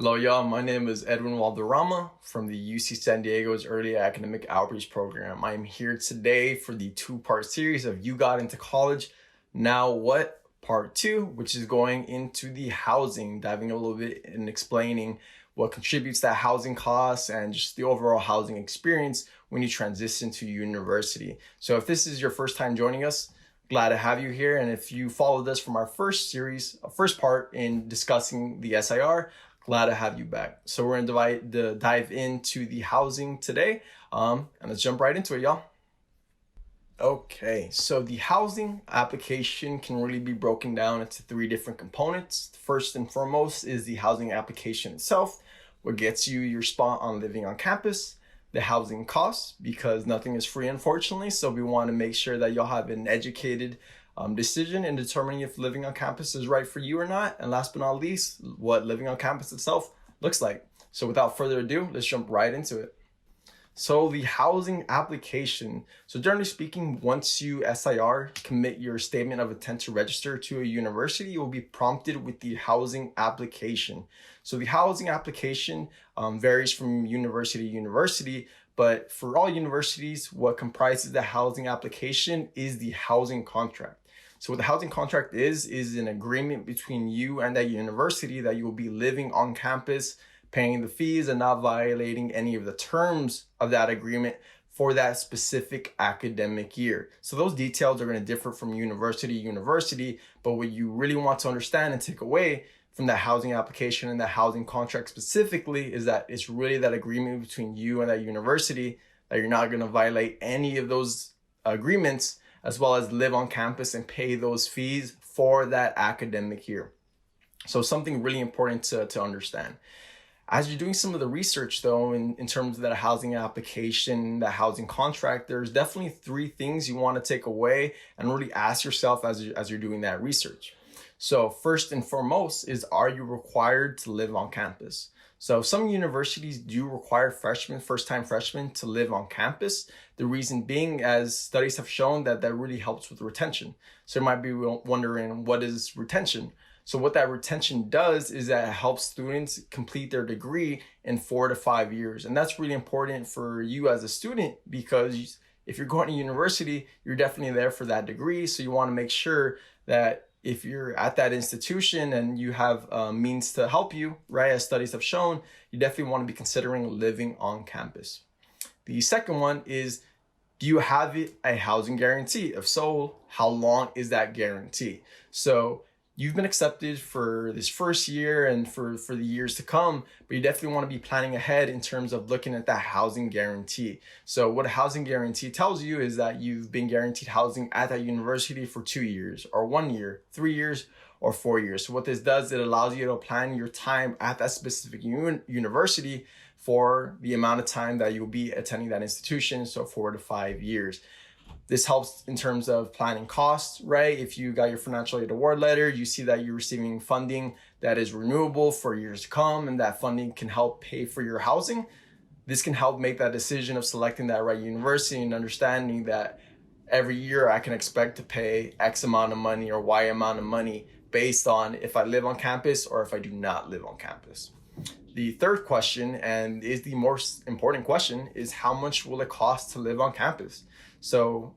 Hello, y'all. My name is Edwin Valderrama from the UC San Diego's Early Academic Outreach Program. I'm here today for the two-part series of You Got Into College, Now What? Part 2, which is going into the housing, diving a little bit and explaining what contributes to that housing costs and just the overall housing experience when you transition to university. So if this is your first time joining us, glad to have you here. And if you followed us from our first part in discussing the SIR, glad to have you back. So we're gonna dive into the housing today, and let's jump right into it, y'all. Okay, so the housing application can really be broken down into 3 different components. First and foremost is the housing application itself, what gets you your spot on living on campus. The housing costs, because nothing is free, unfortunately. So we want to make sure that y'all have an educated decision in determining if living on campus is right for you or not. And last but not least, what living on campus itself looks like. So without further ado, let's jump right into it. So the housing application. So generally speaking, once you SIR, commit your statement of intent to register to a university, you will be prompted with the housing application. So the housing application varies from university to university, but for all universities, what comprises the housing application is the housing contract. So what the housing contract is an agreement between you and that university that you will be living on campus, paying the fees and not violating any of the terms of that agreement for that specific academic year. So those details are going to differ from university to university, but what you really want to understand and take away from that housing application and that housing contract specifically is that it's really that agreement between you and that university that you're not going to violate any of those agreements, as well as live on campus and pay those fees for that academic year. So something really important to understand. As you're doing some of the research, though, in terms of that housing application, that housing contract, there's definitely 3 things you want to take away and really ask yourself as you're doing that research. So first and foremost is, are you required to live on campus? So some universities do require first-time freshmen to live on campus. The reason being, as studies have shown, that really helps with retention. So you might be wondering, what is retention? So what that retention does is that it helps students complete their degree in 4 to 5 years. And that's really important for you as a student, because if you're going to university, you're definitely there for that degree. So you want to make sure that if you're at that institution and you have means to help you, right, as studies have shown, you definitely want to be considering living on campus. The second one is, do you have a housing guarantee? If so, how long is that guarantee? So you've been accepted for this first year and for the years to come, but you definitely want to be planning ahead in terms of looking at that housing guarantee. So what a housing guarantee tells you is that you've been guaranteed housing at that university for 2 years or 1 year, 3 years, or 4 years. So what this does, it allows you to plan your time at that specific university for the amount of time that you'll be attending that institution, so 4 to 5 years. This helps in terms of planning costs, right? If you got your financial aid award letter, you see that you're receiving funding that is renewable for years to come, and that funding can help pay for your housing. This can help make that decision of selecting that right university and understanding that every year I can expect to pay X amount of money or Y amount of money based on if I live on campus or if I do not live on campus. The third question, and is the most important question, is how much will it cost to live on campus? So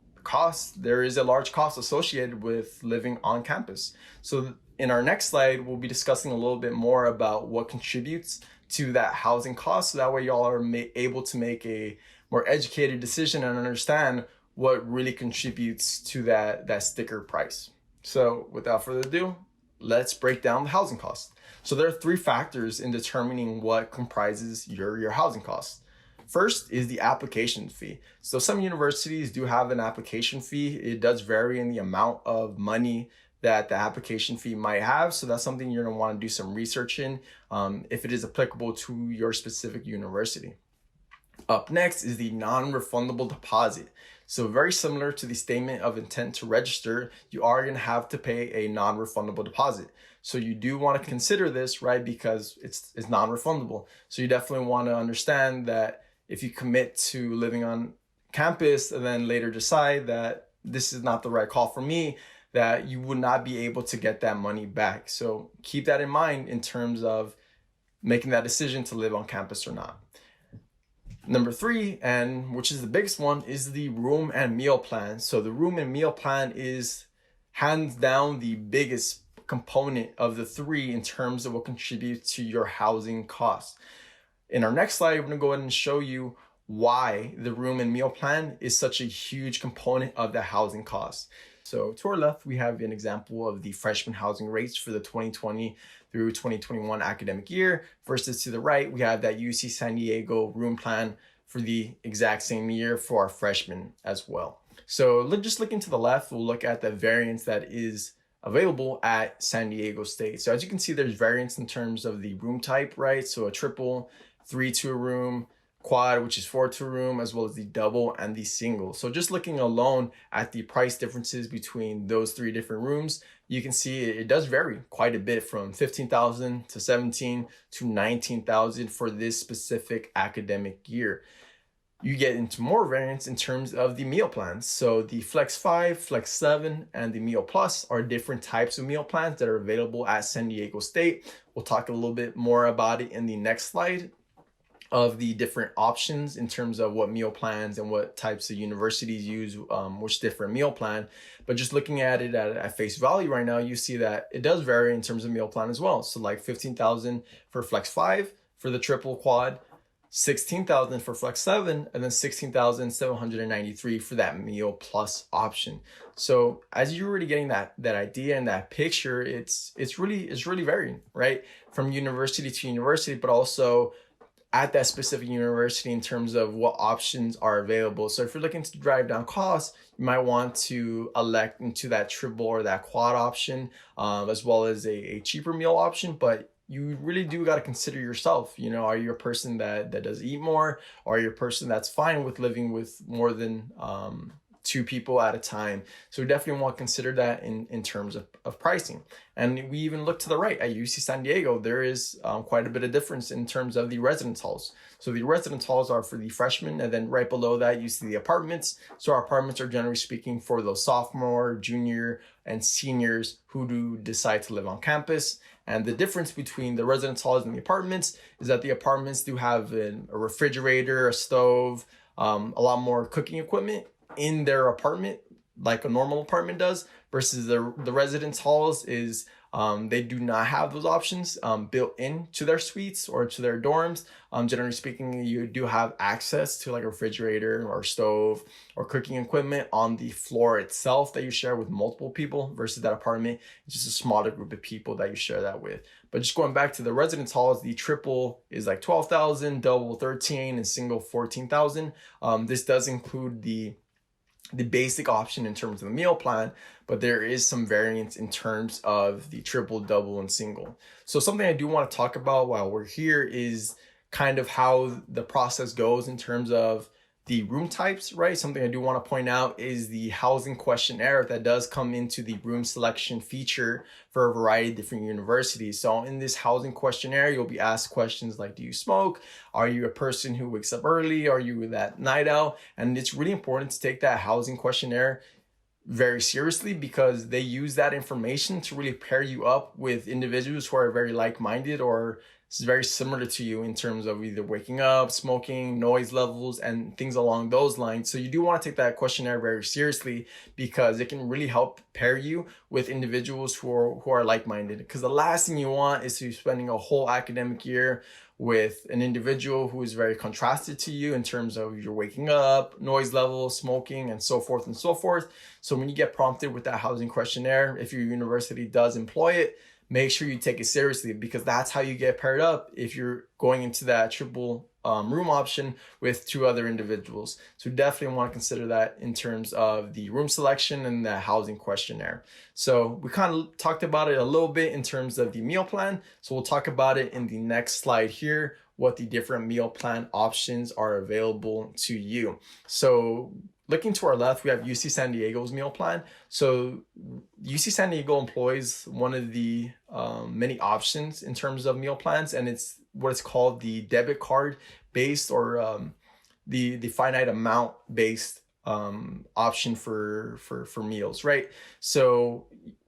there is a large cost associated with living on campus. So in our next slide, we'll be discussing a little bit more about what contributes to that housing cost. So that way y'all are able to make a more educated decision and understand what really contributes to that sticker price. So without further ado, let's break down the housing cost. So there are 3 factors in determining what comprises your housing costs. First is the application fee. So some universities do have an application fee. It does vary in the amount of money that the application fee might have. So that's something you're gonna wanna do some research in if it is applicable to your specific university. Up next is the non-refundable deposit. So very similar to the statement of intent to register, you are gonna have to pay a non-refundable deposit. So you do wanna consider this, right? Because it's non-refundable. So you definitely wanna understand that if you commit to living on campus and then later decide that this is not the right call for me, that you would not be able to get that money back. So keep that in mind in terms of making that decision to live on campus or not. Number 3, and which is the biggest one, is the room and meal plan. So the room and meal plan is hands down the biggest component of the 3 in terms of what contributes to your housing costs. In our next slide, we're going to go ahead and show you why the room and meal plan is such a huge component of the housing costs. So to our left, we have an example of the freshman housing rates for the 2020 through 2021 academic year, versus to the right, we have that UC San Diego room plan for the exact same year for our freshmen as well. So just looking to the left, we'll look at the variance that is available at San Diego State. So as you can see, there's variance in terms of the room type, right? So a triple, 3 to a room, quad, which is 4 to a room, as well as the double and the single. So just looking alone at the price differences between those 3 different rooms, you can see it does vary quite a bit, from $15,000 to $17,000 to $19,000 for this specific academic year. You get into more variance in terms of the meal plans. So the Flex 5, Flex 7, and the Meal Plus are different types of meal plans that are available at San Diego State. We'll talk a little bit more about it in the next slide, of the different options in terms of what meal plans and what types of universities use which different meal plan. But just looking at it at face value right now, you see that it does vary in terms of meal plan as well. So like $15,000 for Flex 5 for the triple quad, $16,000 for Flex 7, and then $16,793 for that Meal Plus option. So as you're already getting that idea and that picture, it's really varying, right? From university to university, but also at that specific university in terms of what options are available. So if you're looking to drive down costs, you might want to elect into that triple or that quad option, as well as a cheaper meal option. But you really do got to consider yourself. You know, are you a person that does eat more, or are you a person that's fine with living with more than 2 people at a time? So we definitely want to consider that in terms of pricing. And we even look to the right at UC San Diego, there is quite a bit of difference in terms of the residence halls. So the residence halls are for the freshmen, and then right below that you see the apartments. So our apartments are generally speaking for those sophomore, junior, and seniors who do decide to live on campus. And the difference between the residence halls and the apartments is that the apartments do have a refrigerator, a stove, a lot more cooking equipment in their apartment, like a normal apartment does, versus the residence halls is they do not have those options built into their suites or to their dorms. Generally speaking, you do have access to like a refrigerator or stove or cooking equipment on the floor itself that you share with multiple people, versus that apartment, it's just a smaller group of people that you share that with. But just going back to the residence halls, the triple is like $12,000, double $13,000, and single $14,000. This does include the basic option in terms of the meal plan, but there is some variance in terms of the triple, double, and single. So something I do want to talk about while we're here is kind of how the process goes in terms of the room types, right? Something I do want to point out is the housing questionnaire that does come into the room selection feature for a variety of different universities. So in this housing questionnaire, you'll be asked questions like, do you smoke? Are you a person who wakes up early? Are you that night owl? And it's really important to take that housing questionnaire very seriously, because they use that information to really pair you up with individuals who are very like-minded or it's very similar to you in terms of either waking up, smoking, noise levels, and things along those lines. So you do want to take that questionnaire very seriously, because it can really help pair you with individuals who are like-minded. Because the last thing you want is to be spending a whole academic year with an individual who is very contrasted to you in terms of your waking up, noise level, smoking, and so forth and so forth. So when you get prompted with that housing questionnaire, if your university does employ it, make sure you take it seriously, because that's how you get paired up if you're going into that triple room option with 2 other individuals. So definitely want to consider that in terms of the room selection and the housing questionnaire. So we kind of talked about it a little bit in terms of the meal plan. So we'll talk about it in the next slide here, what the different meal plan options are available to you. So looking to our left, we have UC San Diego's meal plan. So UC San Diego employs one of the many options in terms of meal plans, and it's what it's called the debit card based, or the finite amount based option for meals, right? So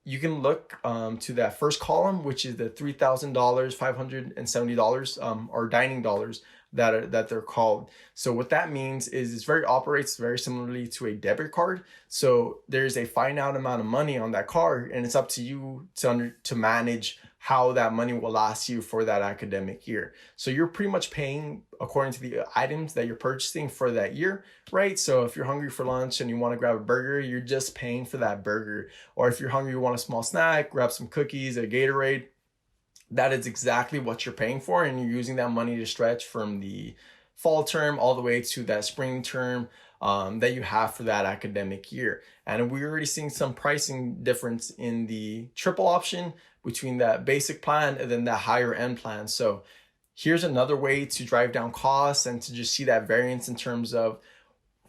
you can look to that first column, which is the $3,000, $570, or dining dollars that they're called. So what that means is operates very similarly to a debit card. So there's a finite amount of money on that card, and it's up to you to manage how that money will last you for that academic year. So you're pretty much paying according to the items that you're purchasing for that year, right? So if you're hungry for lunch and you want to grab a burger, you're just paying for that burger. Or if you're hungry, you want a small snack, grab some cookies, a Gatorade. That is exactly what you're paying for, and you're using that money to stretch from the fall term all the way to that spring term that you have for that academic year. And we're already seeing some pricing difference in the triple option between that basic plan and then that higher end plan. So here's another way to drive down costs and to just see that variance in terms of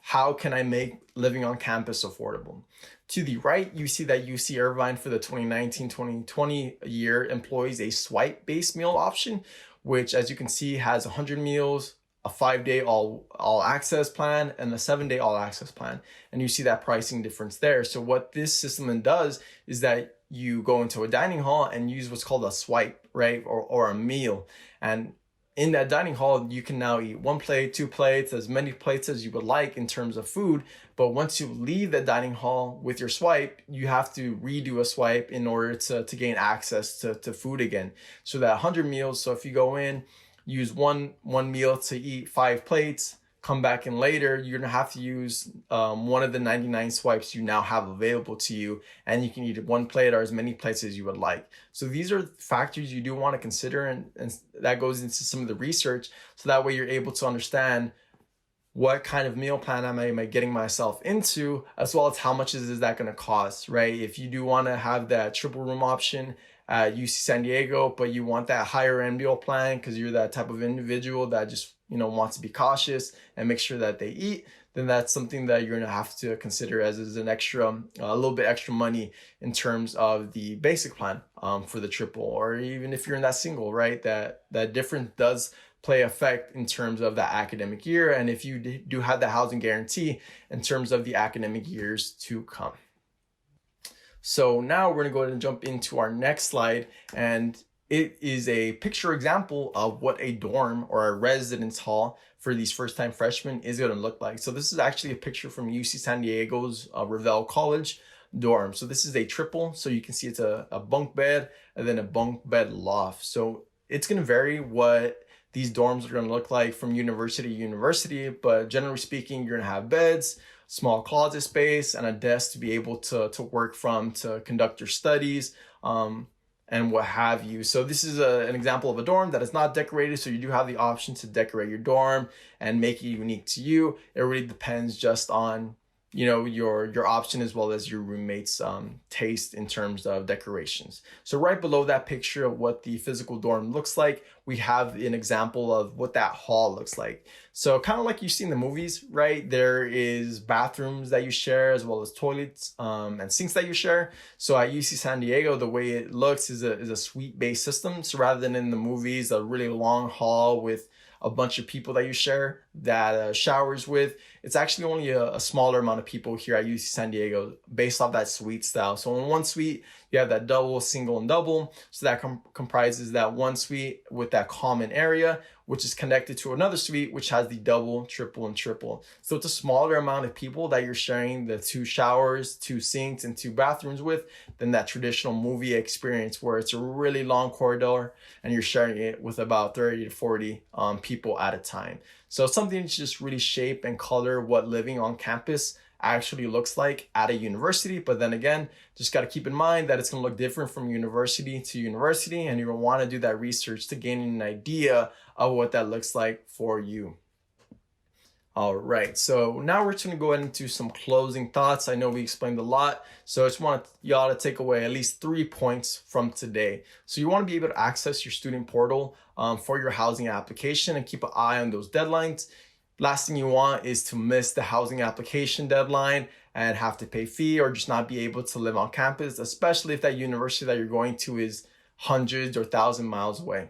how can I make living on campus affordable. To the right, you see that UC Irvine for the 2019-2020 year employs a swipe-based meal option, which, as you can see, has 100 meals, a 5-day all access plan, and a 7-day all access plan. And you see that pricing difference there. So what this system does is that you go into a dining hall and use what's called a swipe, right? Or a meal. And in that dining hall, you can now eat 1 plate, 2 plates, as many plates as you would like in terms of food. But once you leave the dining hall with your swipe, you have to redo a swipe in order to gain access to food again. So that 100 meals, so if you go in, use one meal to eat 5 plates, come back in later, you're gonna have to use one of the 99 swipes you now have available to you, and you can eat 1 plate or as many plates as you would like. So these are factors you do want to consider, and that goes into some of the research, so that way you're able to understand what kind of meal plan am I getting myself into, as well as how much is that going to cost, right? If you do want to have that triple room option at UC San Diego, but you want that higher end meal plan because you're that type of individual that just wants to be cautious and make sure that they eat, then that's something that you're going to have to consider as an extra, a little bit extra money in terms of the basic plan for the triple, or even if you're in that single, right? That difference does play effect in terms of that academic year, and if you do have the housing guarantee in terms of the academic years to come. So now we're going to go ahead and jump into our next slide, and it is a picture example of what a dorm or a residence hall for these first-time freshmen is going to look like. So this is actually a picture from UC San Diego's Revelle College dorm. So this is a triple, so you can see it's a bunk bed and then a bunk bed loft. So it's going to vary what these dorms are going to look like from university to university, but generally speaking, you're going to have beds, small closet space, and a desk to be able to work from to conduct your studies, and what have you. So this is an example of a dorm that is not decorated, so you do have the option to decorate your dorm and make it unique to you. It really depends just on your option as well as your roommate's taste in terms of decorations. So right below that picture of what the physical dorm looks like, we have an example of what that hall looks like. So kind of like you see in the movies, right? There is bathrooms that you share as well as toilets and sinks that you share. So at UC San Diego, the way it looks is a suite-based system. So rather than in the movies, a really long hall with a bunch of people that you share that showers with, it's actually only a smaller amount of people here at UC San Diego based off that suite style. So in one suite, you have that double, single, and double. So that comprises that one suite with that common area, which is connected to another suite, which has the double, triple, and triple. So it's a smaller amount of people that you're sharing the 2 showers, 2 sinks, and 2 bathrooms with than that traditional movie experience where it's a really long corridor and you're sharing it with about 30 to 40 people at a time. So something to just really shape and color what living on campus actually looks like at a university. But then again, just got to keep in mind that it's going to look different from university to university, and you're going to want to do that research to gain an idea of what that looks like for you. All right, so now we're just going to go ahead into some closing thoughts. I know we explained a lot, so I just want y'all to take away at least 3 points from today. So you want to be able to access your student portal for your housing application and keep an eye on those deadlines. Last thing you want is to miss the housing application deadline and have to pay fee or just not be able to live on campus, especially if that university that you're going to is hundreds or 1,000 miles away.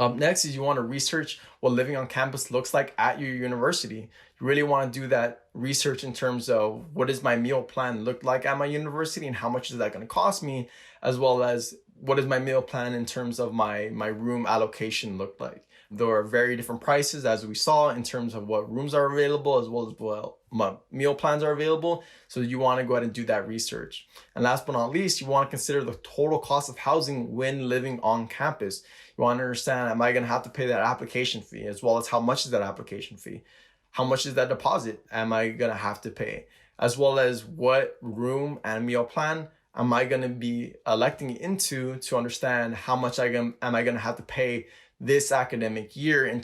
Up next is you want to research what living on campus looks like at your university. You really want to do that research in terms of what does my meal plan look like at my university and how much is that going to cost me, as well as what does my meal plan in terms of my room allocation look like. There are very different prices, as we saw, in terms of what rooms are available, as well as what meal plans are available. So you want to go ahead and do that research. And last but not least, you want to consider the total cost of housing when living on campus. You want to understand, am I going to have to pay that application fee, as well as how much is that application fee? How much is that deposit am I going to have to pay? As well as what room and meal plan am I going to be electing into to understand how much am I going to have to pay this academic year in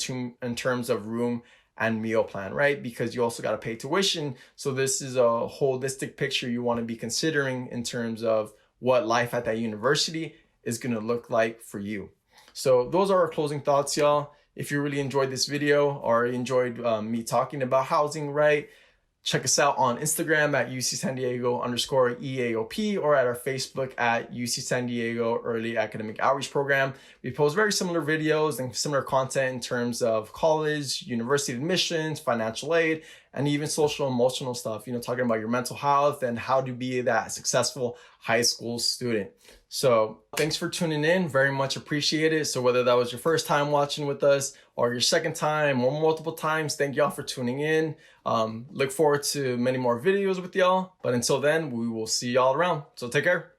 terms of room and meal plan, right? Because you also got to pay tuition. So this is a holistic picture you want to be considering in terms of what life at that university is going to look like for you. So those are our closing thoughts, y'all. If you really enjoyed this video or enjoyed me talking about housing, right? Check us out on Instagram at UC San Diego _EAOP or at our Facebook at UC San Diego Early Academic Outreach Program. We post very similar videos and similar content in terms of college, university admissions, financial aid, and even social emotional stuff, talking about your mental health and how to be that successful high school student. So thanks for tuning in. Very much appreciated. So whether that was your first time watching with us or your second time or multiple times, thank y'all for tuning in. Look forward to many more videos with y'all. But until then, we will see y'all around. So take care.